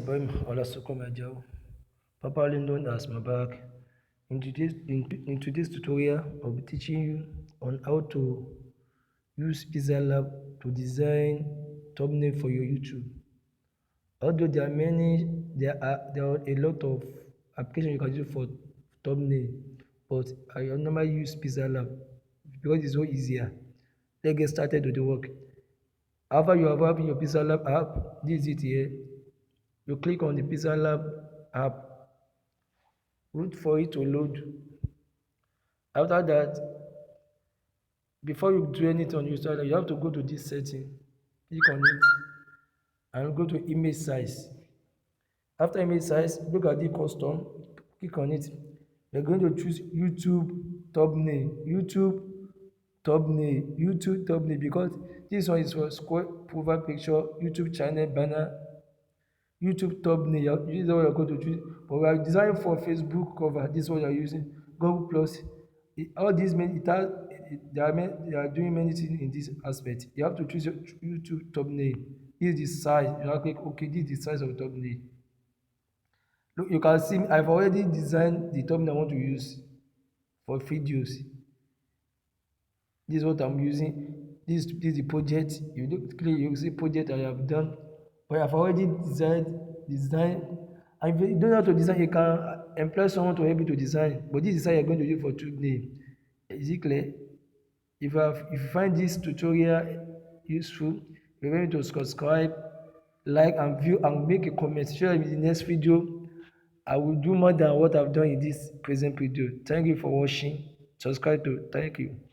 boy Olasoko popularly known as Mabak. In today's tutorial, I'll be teaching you on how to use Pixelabl to design thumbnail for your YouTube. Although there are a lot of applications you can use for thumbnail, but I normally use Pixelabl because it's so easier. Let's get started with the work. After you have opened your Pixelabl app, this is it here. You click on the Pixelabl app, wait for it to load. After that, before you do anything on your side, you have to go to this setting, click on it, and go to image size. After image size, look at the custom, click on it. You're going to choose YouTube thumbnail, YouTube thumbnail, because this one is for square profile picture, YouTube channel banner, YouTube thumbnail. This is what you're going to choose. But we are designing for Facebook cover. This is what you're using. Google Plus. All these they are doing many things in this aspect. You have to choose your YouTube thumbnail. This is the size. You have to click okay. This is the size of the thumbnail. Look, you can see I've already designed the thumbnail I want to use for videos. This is what I'm using. This is the project. You look clear, you see project I have done. But I've already design. And if you don't know how to design, you can employ someone to help you to design. But this is how you're going to do for today. Is it clear? If you find this tutorial useful, remember to subscribe, like and view and make a comment. Share in the next video. I will do more than what I've done in this present video. Thank you for watching. Subscribe to. Thank you.